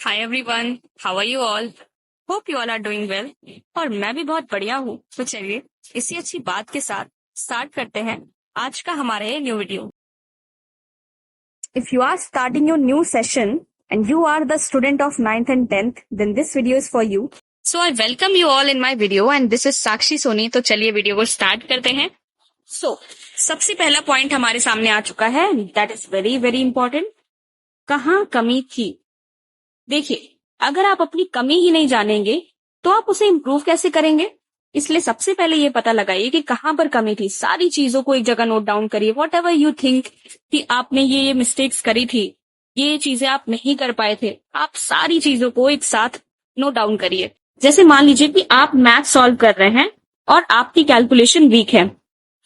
Hi everyone, how are you all? Hope you all are doing well. और मैं भी बहुत बढ़िया हूँ। तो चलिए इसी अच्छी बात के साथ स्टार्ट करते हैं आज का हमारा ये new video. If you are starting your new session and you are the student of 9th and 10th, then this video is for you. So I welcome you all in my video and this is साक्षी सोनी। तो चलिए video को start करते हैं। सबसे पहला point हमारे सामने आ चुका है, that is very very important. कहाँ कमी थी? देखिए, अगर आप अपनी कमी ही नहीं जानेंगे तो आप उसे इम्प्रूव कैसे करेंगे? इसलिए सबसे पहले ये पता लगाइए कि कहाँ पर कमी थी। सारी चीजों को एक जगह नोट डाउन करिए। वॉट एवर यू थिंक कि आपने ये मिस्टेक्स करी थी, ये चीजें आप नहीं कर पाए थे, आप सारी चीजों को एक साथ नोट डाउन करिए। जैसे मान लीजिए कि आप मैथ सॉल्व कर रहे हैं और आपकी कैलकुलेशन वीक है,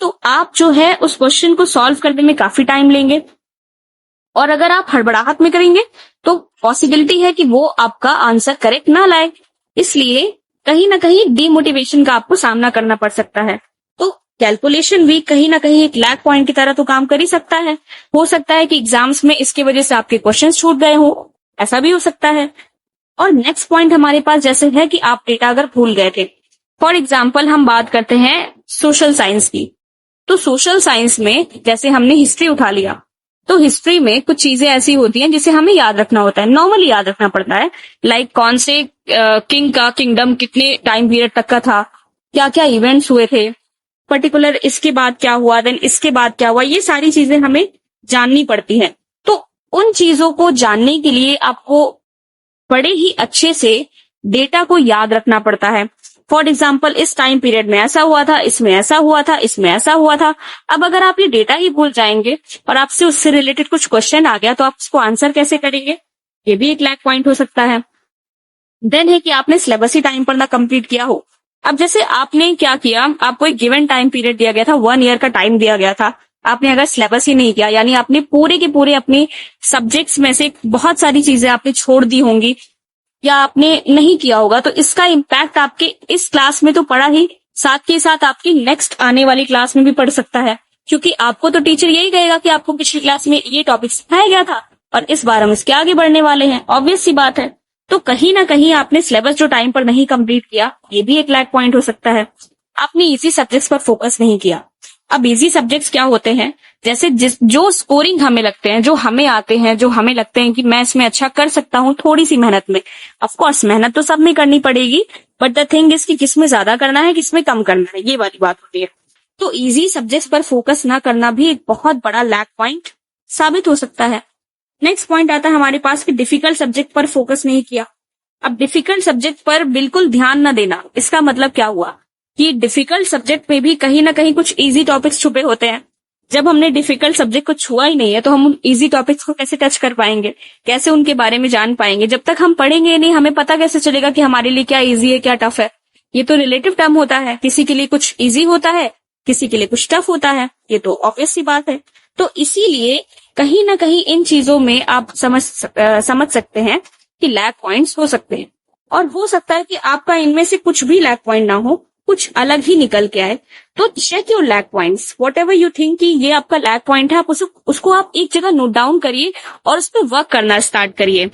तो आप जो है उस क्वेश्चन को सॉल्व करने में काफी टाइम लेंगे। और अगर आप हड़बड़ाहट में करेंगे तो पॉसिबिलिटी है कि वो आपका आंसर करेक्ट ना लाए। इसलिए कहीं ना कहीं डीमोटिवेशन का आपको सामना करना पड़ सकता है। तो कैलकुलेशन वीक कहीं ना कहीं एक लैग पॉइंट की तरह तो काम कर ही सकता है। हो सकता है कि एग्जाम्स में इसकी वजह से आपके क्वेश्चंस छूट गए हो, ऐसा भी हो सकता है। और नेक्स्ट पॉइंट हमारे पास जैसे है कि आप डेटा अगर भूल गए थे। फॉर एग्जाम्पल हम बात करते हैं सोशल साइंस की। तो सोशल साइंस में जैसे हमने हिस्ट्री उठा लिया, तो हिस्ट्री में कुछ चीजें ऐसी होती हैं जिसे हमें याद रखना होता है, नॉर्मली याद रखना पड़ता है। लाइक कौन से किंग का किंगडम कितने टाइम पीरियड तक का था, क्या क्या इवेंट्स हुए थे, पर्टिकुलर इसके बाद क्या हुआ, देन इसके बाद क्या हुआ, ये सारी चीजें हमें जाननी पड़ती हैं। तो उन चीजों को जानने के लिए आपको बड़े ही अच्छे से डेटा को याद रखना पड़ता है। फॉर एग्जाम्पल इस टाइम पीरियड में ऐसा हुआ था, इसमें ऐसा हुआ था, इसमें ऐसा हुआ था। अब अगर आप ये डेटा ही भूल जाएंगे और आपसे उससे रिलेटेड कुछ क्वेश्चन आ गया तो आप उसको आंसर कैसे करेंगे? ये भी एक लैग पॉइंट हो सकता है। देन है कि आपने सिलेबस ही टाइम पर ना कंप्लीट किया हो। अब जैसे आपने क्या किया, आपको एक गिवन टाइम पीरियड दिया गया था, 1 ईयर का टाइम दिया गया था, आपने अगर सिलेबस ही नहीं किया, यानी आपने पूरे के पूरे अपने सब्जेक्ट्स में से बहुत सारी चीजें आपने छोड़ दी होंगी या आपने नहीं किया होगा, तो इसका इम्पैक्ट आपके इस क्लास में तो पड़ा ही, साथ के साथ आपकी नेक्स्ट आने वाली क्लास में भी पड़ सकता है। क्योंकि आपको तो टीचर यही कहेगा कि आपको पिछली क्लास में ये टॉपिक सिखाया गया था और इस बार हम इसके आगे बढ़ने वाले हैं, ऑब्वियस सी बात है। तो कहीं ना कहीं आपने सिलेबस जो टाइम पर नहीं कंप्लीट किया, ये भी एक लैग पॉइंट हो सकता है। आपने इजी सब्जेक्ट्स पर फोकस नहीं किया। अब इजी सब्जेक्ट्स क्या होते हैं? जैसे जो स्कोरिंग हमें लगते हैं, जो हमें आते हैं, जो हमें लगते हैं कि मैं इसमें अच्छा कर सकता हूँ थोड़ी सी मेहनत में। ऑफ कोर्स मेहनत तो सब में करनी पड़ेगी, बट द थिंग इज कि किसमें ज्यादा करना है, किसमें कम करना है, ये वाली बात होती है। तो इजी सब्जेक्ट्स पर फोकस ना करना भी एक बहुत बड़ा लैग पॉइंट साबित हो सकता है। नेक्स्ट पॉइंट आता है हमारे पास कि डिफिकल्ट सब्जेक्ट पर फोकस नहीं किया। अब डिफिकल्ट सब्जेक्ट पर बिल्कुल ध्यान न देना, इसका मतलब क्या हुआ कि डिफिकल्ट सब्जेक्ट में भी कहीं ना कहीं कुछ इजी टॉपिक्स छुपे होते हैं। जब हमने डिफिकल्ट सब्जेक्ट को छुआ ही नहीं है तो हम उन इजी टॉपिक्स को कैसे टच कर पाएंगे, कैसे उनके बारे में जान पाएंगे? जब तक हम पढ़ेंगे नहीं, हमें पता कैसे चलेगा कि हमारे लिए क्या इजी है, क्या टफ है? ये तो रिलेटिव टर्म होता है, किसी के लिए कुछ इजी होता है, किसी के लिए कुछ टफ होता है, ये तो ऑब्वियस सी बात है। तो इसीलिए कहीं ना कहीं इन चीजों में आप समझ सकते हैं कि लैग पॉइंट्स हो सकते हैं, और हो सकता है कि आपका इनमें से कुछ भी लैग पॉइंट ना हो, कुछ अलग ही निकल के आए। तो check your lag points, whatever you think कि ये आपका लैग पॉइंट है, आप उसको आप एक जगह नोट डाउन करिए और उस पर वर्क करना स्टार्ट करिए।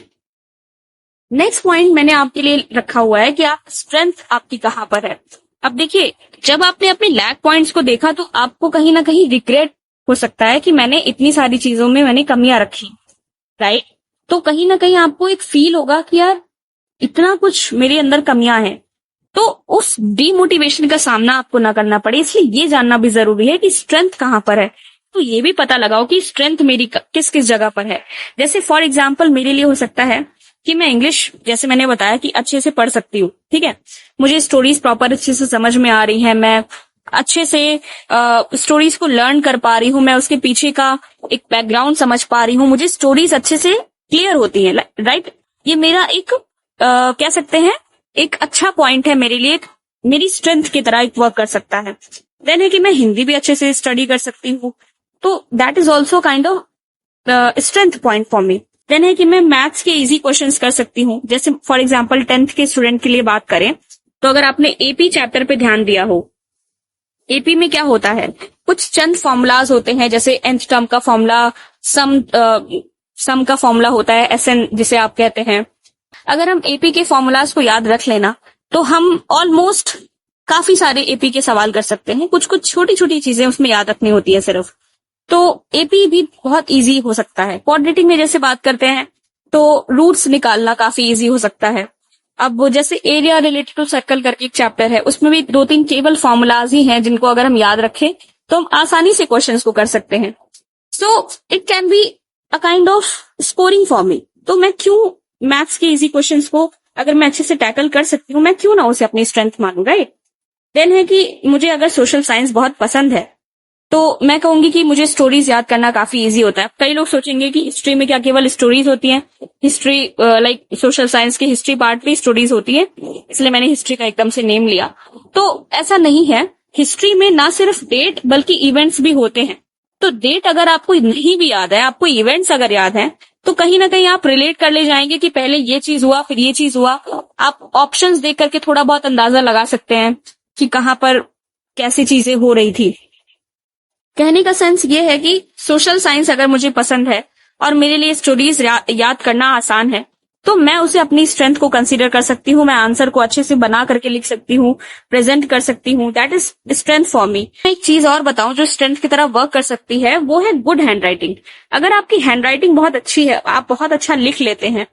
नेक्स्ट पॉइंट मैंने आपके लिए रखा हुआ है कि आप स्ट्रेंथ आपकी कहाँ पर है। अब देखिए, जब आपने अपने लैग पॉइंट्स को देखा तो आपको कहीं ना कहीं रिग्रेट हो सकता है कि मैंने इतनी सारी चीजों में मैंने कमियां रखी, राइट? तो कहीं ना कहीं आपको एक फील होगा कि यार इतना कुछ मेरे अंदर कमियां हैं। तो उस डीमोटिवेशन का सामना आपको ना करना पड़े, इसलिए ये जानना भी जरूरी है कि स्ट्रेंथ कहाँ पर है। तो ये भी पता लगाओ कि स्ट्रेंथ मेरी किस किस जगह पर है। जैसे फॉर एग्जाम्पल मेरे लिए हो सकता है कि मैं इंग्लिश, जैसे मैंने बताया, कि अच्छे से पढ़ सकती हूँ, ठीक है, मुझे स्टोरीज प्रॉपर अच्छे से समझ में आ रही है, मैं अच्छे से स्टोरीज को लर्न कर पा रही हूँ, मैं उसके पीछे का एक बैकग्राउंड समझ पा रही हूँ, मुझे स्टोरीज अच्छे से क्लियर होती है, राइट? ये मेरा एक कह सकते हैं एक अच्छा पॉइंट है मेरे लिए, मेरी स्ट्रेंथ की तरह एक वर्क कर सकता है। देन है कि मैं हिंदी भी अच्छे से स्टडी कर सकती हूँ, तो that is also kind of strength point for me. Then है कि मैं मैथ्स के इजी क्वेश्चंस कर सकती हूँ। जैसे फॉर एग्जांपल 10th के स्टूडेंट के लिए बात करें तो अगर आपने एपी चैप्टर पे ध्यान दिया हो, एपी में क्या होता है, कुछ चंद फॉर्मूलाज होते हैं, जैसे nth टर्म का फॉर्मूला, सम का फॉर्मूला होता है, SN जिसे आप कहते हैं, अगर हम एपी के फॉर्मूलाज को याद रख लेना तो हम ऑलमोस्ट काफी सारे एपी के सवाल कर सकते हैं। कुछ कुछ छोटी छोटी चीजें उसमें याद रखनी होती है सिर्फ, तो एपी भी बहुत इजी हो सकता है। क्वाड्रेटिक में जैसे बात करते हैं तो रूट्स निकालना काफी इजी हो सकता है। अब वो जैसे एरिया रिलेटेड टू सर्कल करके एक चैप्टर है, उसमें भी 2-3 केवल फॉर्मूलाज ही हैं जिनको अगर हम याद रखें तो हम आसानी से क्वेश्चंस को कर सकते हैं। So it can be a kind of scoring for me. तो मैं क्यों मैथ्स के इजी क्वेश्चंस को अगर मैं अच्छे से टैकल कर सकती हूँ, मैं क्यों ना उसे अपनी स्ट्रेंथ मानूं, राइट। देन है कि मुझे अगर सोशल साइंस बहुत पसंद है तो मैं कहूंगी कि मुझे स्टोरीज याद करना काफी इजी होता है। कई लोग सोचेंगे कि हिस्ट्री में क्या केवल स्टोरीज होती हैं, हिस्ट्री लाइक सोशल साइंस की हिस्ट्री पार्ट में स्टोरीज होती है, इसलिए मैंने हिस्ट्री का एकदम से नेम लिया। तो ऐसा नहीं है, हिस्ट्री में ना सिर्फ डेट बल्कि इवेंट्स भी होते हैं। तो डेट अगर आपको नहीं भी याद है, आपको इवेंट्स अगर याद है, तो कहीं ना कहीं आप रिलेट कर ले जाएंगे कि पहले ये चीज हुआ फिर ये चीज हुआ। आप ऑप्शंस देख करके थोड़ा बहुत अंदाजा लगा सकते हैं कि कहाँ पर कैसी चीजें हो रही थी। कहने का सेंस ये है कि सोशल साइंस अगर मुझे पसंद है और मेरे लिए स्टोरीज याद करना आसान है तो मैं उसे अपनी स्ट्रेंथ को कंसीडर कर सकती हूँ। मैं आंसर को अच्छे से बना करके लिख सकती हूँ, प्रेजेंट कर सकती हूँ। That is strength for me. एक चीज और बताऊं जो स्ट्रेंथ की तरह वर्क कर सकती है, वो है गुड हैंड राइटिंग। अगर आपकी हैंड राइटिंग बहुत अच्छी है, आप बहुत अच्छा लिख लेते हैं,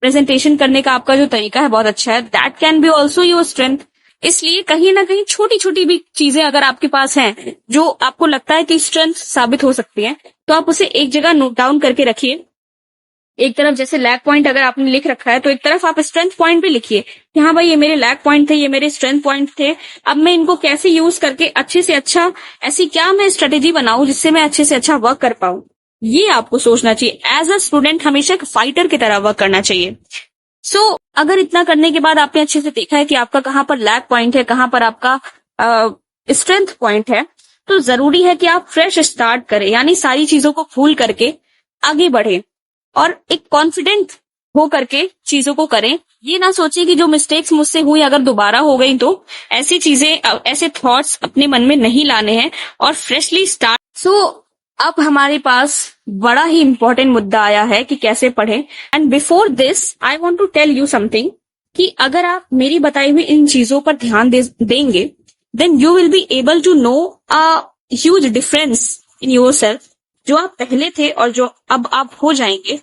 प्रेजेंटेशन करने का आपका जो तरीका है बहुत अच्छा है, that can be also your strength. इसलिए कहीं ना कहीं छोटी छोटी भी चीजें अगर आपके पास हैं जो आपको लगता है कि स्ट्रेंथ साबित हो सकती है, तो आप उसे एक जगह नोट डाउन करके रखिए। एक तरफ जैसे लैग पॉइंट अगर आपने लिख रखा है तो एक तरफ आप स्ट्रेंथ पॉइंट भी लिखिए कि हाँ भाई ये मेरे लैग पॉइंट थे, ये मेरे स्ट्रेंथ पॉइंट थे, अब मैं इनको कैसे यूज करके अच्छे से अच्छा, ऐसी क्या मैं स्ट्रेटेजी बनाऊं जिससे मैं अच्छे से अच्छा वर्क कर पाऊं। ये आपको सोचना चाहिए। एज अ स्टूडेंट हमेशा एक फाइटर की तरह वर्क करना चाहिए। सो अगर इतना करने के बाद आपने अच्छे से देखा है कि आपका कहाँ पर लैग पॉइंट है, कहाँ पर आपका स्ट्रेंथ पॉइंट है, तो जरूरी है कि आप फ्रेश स्टार्ट करें, यानी सारी चीजों को भूल करके आगे बढ़े और एक कॉन्फिडेंट हो करके चीजों को करें। ये ना सोचिए कि जो मिस्टेक्स मुझसे हुई अगर दोबारा हो गई तो ऐसी चीजें, ऐसे थॉट्स अपने मन में नहीं लाने हैं और फ्रेशली स्टार्ट। सो अब हमारे पास बड़ा ही इंपॉर्टेंट मुद्दा आया है कि कैसे पढ़ें। And before this I want to tell you something कि अगर आप मेरी बताई हुई इन चीजों पर ध्यान देंगे then you will be able to know a huge difference in yourself. जो आप पहले थे और जो अब आप हो जाएंगे,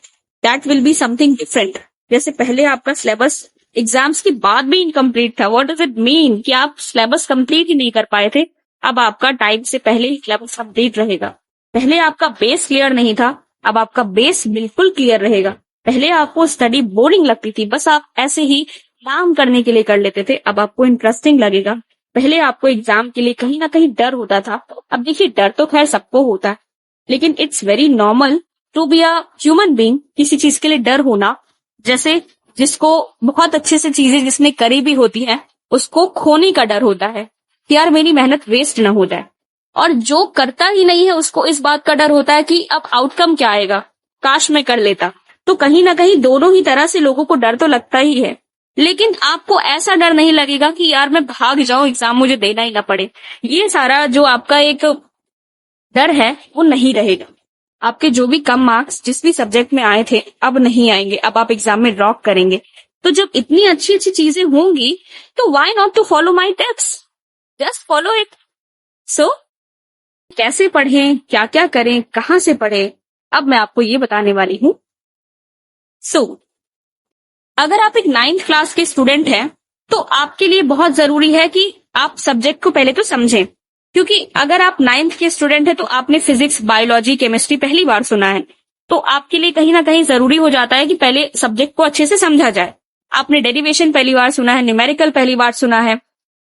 that will be something different. जैसे पहले आपका सिलेबस एग्जाम्स के बाद भी इनकम्प्लीट था। व्हाट डज इट मीन कि आप सिलेबस कंप्लीट ही नहीं कर पाए थे, अब आपका टाइम से पहले ही सिलेबस कंप्लीट रहेगा। पहले आपका बेस क्लियर नहीं था, अब आपका बेस बिल्कुल क्लियर रहेगा। पहले आपको स्टडी बोरिंग लगती थी, बस आप ऐसे ही नाम करने के लिए कर लेते थे, अब आपको इंटरेस्टिंग लगेगा। पहले आपको एग्जाम के लिए कहीं ना कहीं डर होता था, अब देखिए डर तो खैर सबको होता है, लेकिन it's very normal to be a human being. किसी चीज के लिए डर होना, जैसे जिसको बहुत अच्छे से चीजें जिसने करी भी होती है उसको खोने का डर होता है कि यार मेरी मेहनत वेस्ट ना हो जाए, और जो करता ही नहीं है उसको इस बात का डर होता है कि अब आउटकम क्या आएगा, काश मैं कर लेता। तो कहीं ना कहीं दोनों ही तरह से लोगों को डर तो लगता ही है, लेकिन आपको ऐसा डर नहीं लगेगा कि यार मैं भाग जाऊं, एग्जाम मुझे देना ही ना पड़े। ये सारा जो आपका एक डर है वो नहीं रहेगा। आपके जो भी कम मार्क्स जिस भी सब्जेक्ट में आए थे अब नहीं आएंगे, अब आप एग्जाम में ड्रॉप करेंगे। तो जब इतनी अच्छी अच्छी चीजें होंगी तो why not to follow my tips, just follow it. So कैसे पढ़ें, क्या क्या करें, कहाँ से पढ़ें, अब मैं आपको ये बताने वाली हूँ। सो अगर आप एक 9th क्लास के स्टूडेंट हैं तो आपके लिए बहुत जरूरी है कि आप सब्जेक्ट को पहले तो समझें, क्योंकि अगर आप 9th के स्टूडेंट हैं तो आपने फिजिक्स, बायोलॉजी, केमिस्ट्री पहली बार सुना है, तो आपके लिए कहीं ना कहीं जरूरी हो जाता है कि पहले सब्जेक्ट को अच्छे से समझा जाए। आपने डेरिवेशन पहली बार सुना है, न्यूमेरिकल पहली बार सुना है,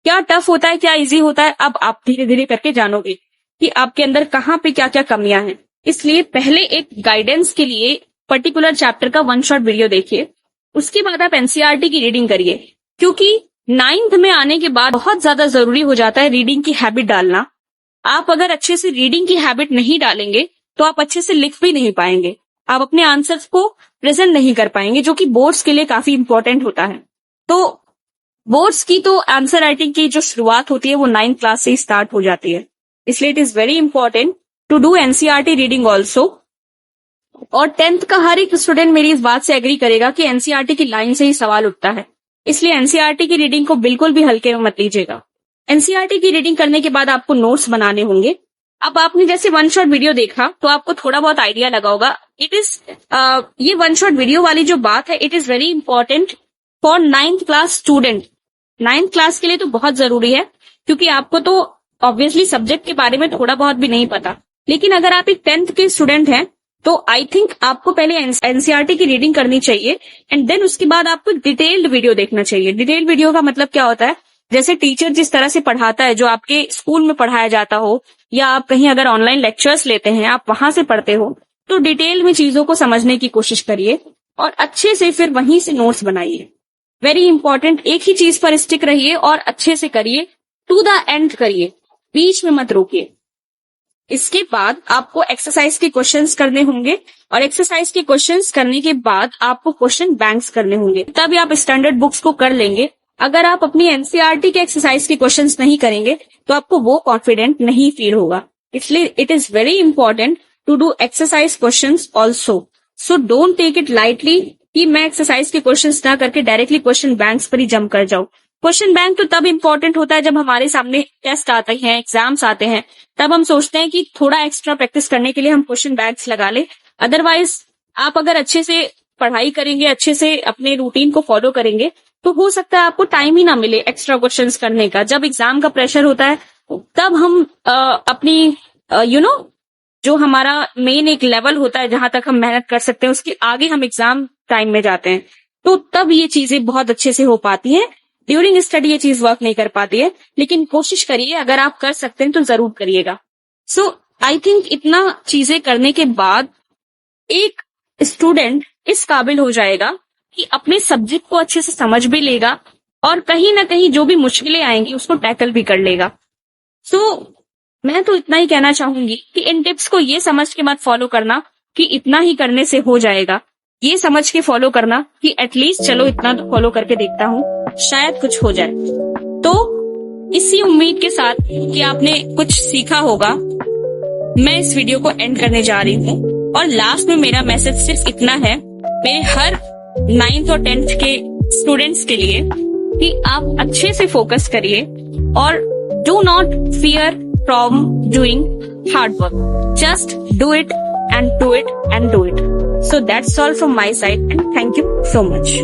क्या टफ होता है क्या इजी होता है, अब आप धीरे धीरे करके जानोगे कि आपके अंदर कहाँ पे क्या क्या कमियां हैं। इसलिए पहले एक गाइडेंस के लिए पर्टिकुलर चैप्टर का 1 शॉट वीडियो देखिए, उसके बाद आप एनसीईआरटी की रीडिंग करिए, क्योंकि 9th में आने के बाद बहुत ज्यादा जरूरी हो जाता है रीडिंग की हैबिट डालना। आप अगर अच्छे से रीडिंग की हैबिट नहीं डालेंगे तो आप अच्छे से लिख भी नहीं पाएंगे, आप अपने आंसर्स को प्रेजेंट नहीं कर पाएंगे, जो कि बोर्ड्स के लिए काफी इंपॉर्टेंट होता है। तो बोर्ड्स की तो आंसर राइटिंग की जो शुरुआत होती है वो 9th क्लास से ही स्टार्ट हो जाती है। इसलिए it is very important to do NCERT reading also. और 10th का हर एक स्टूडेंट मेरी इस बात से एग्री करेगा कि एनसीईआरटी की लाइन से ही सवाल उठता है। इसलिए एनसीईआरटी की रीडिंग को बिल्कुल भी हल्के में मत लीजिएगा। एनसीईआरटी की रीडिंग करने के बाद आपको नोट्स बनाने होंगे। अब आपने जैसे वन शॉट वीडियो देखा तो आपको थोड़ा बहुत आइडिया लगा होगा। ये वन शॉट वीडियो वाली जो बात है, it is very important for 9th class student. 9th class के लिए तो बहुत जरूरी है, क्योंकि आपको तो ऑब्वियसली सब्जेक्ट के बारे में थोड़ा बहुत भी नहीं पता। लेकिन अगर आप एक 10th के स्टूडेंट हैं तो आई थिंक आपको पहले एनसीईआरटी की रीडिंग करनी चाहिए एंड देन उसके बाद आपको डिटेल्ड वीडियो देखना चाहिए। डिटेल्ड वीडियो का मतलब क्या होता है, जैसे टीचर जिस तरह से पढ़ाता है, जो आपके स्कूल में पढ़ाया जाता हो या आप कहीं अगर ऑनलाइन लेक्चर्स लेते हैं, आप वहां से पढ़ते हो, तो डिटेल में चीजों को समझने की कोशिश करिए और अच्छे से फिर वहीं से नोट्स बनाइए। वेरी इंपॉर्टेंट, एक ही चीज पर स्टिक रहिए और अच्छे से करिए, टू द एंड करिए, बीच में मत रोकिए। इसके बाद आपको एक्सरसाइज के क्वेश्चंस करने होंगे और एक्सरसाइज के क्वेश्चंस करने के बाद आपको क्वेश्चन बैंक्स करने होंगे, तब आप स्टैंडर्ड बुक्स को कर लेंगे। अगर आप अपनी एनसीईआरटी के एक्सरसाइज के क्वेश्चंस नहीं करेंगे तो आपको वो कॉन्फिडेंट नहीं फील होगा। इसलिए it is very important to do exercise questions also. So don't take it lightly कि मैं एक्सरसाइज के क्वेश्चंस ना करके डायरेक्टली क्वेश्चन बैंक्स पर ही जंप कर जाऊं। क्वेश्चन बैंक तो तब इंपॉर्टेंट होता है जब हमारे सामने टेस्ट आते हैं, एग्जाम्स आते हैं, तब हम सोचते हैं कि थोड़ा एक्स्ट्रा प्रैक्टिस करने के लिए हम क्वेश्चन बैंक्स लगा ले। अदरवाइज आप अगर अच्छे से पढ़ाई करेंगे, अच्छे से अपने रूटीन को फॉलो करेंगे, तो हो सकता है आपको टाइम ही ना मिले एक्स्ट्रा क्वेश्चंस करने का। जब एग्जाम का प्रेशर होता है तब हम अपनी जो हमारा मेन एक लेवल होता है जहां तक हम मेहनत कर सकते हैं, उसके आगे हम एग्जाम टाइम में जाते हैं, तो तब ये चीजें बहुत अच्छे से हो पाती हैं। ड्यूरिंग स्टडी ये चीज वर्क नहीं कर पाती है, लेकिन कोशिश करिए, अगर आप कर सकते हैं तो जरूर करिएगा। सो आई थिंक इतना चीजें करने के बाद एक स्टूडेंट इस काबिल हो जाएगा कि अपने सब्जेक्ट को अच्छे से समझ भी लेगा और कहीं ना कहीं जो भी मुश्किलें आएंगी उसको टैकल भी कर लेगा। सो मैं तो इतना ही कहना चाहूंगी कि इन टिप्स को ये समझ के मत फॉलो करना कि इतना ही करने से हो जाएगा। ये समझ के फॉलो करना कि एटलीस्ट चलो इतना तो फॉलो करके देखता हूँ, शायद कुछ हो जाए। तो इसी उम्मीद के साथ कि आपने कुछ सीखा होगा, मैं इस वीडियो को एंड करने जा रही हूँ। और लास्ट में मेरा मैसेज सिर्फ इतना है, मेरे हर 9th और 10th के स्टूडेंट्स के लिए, कि आप अच्छे से फोकस करिए और do not fear from doing hard work. Just do it and do it and do it. So that's all from my side and thank you so much.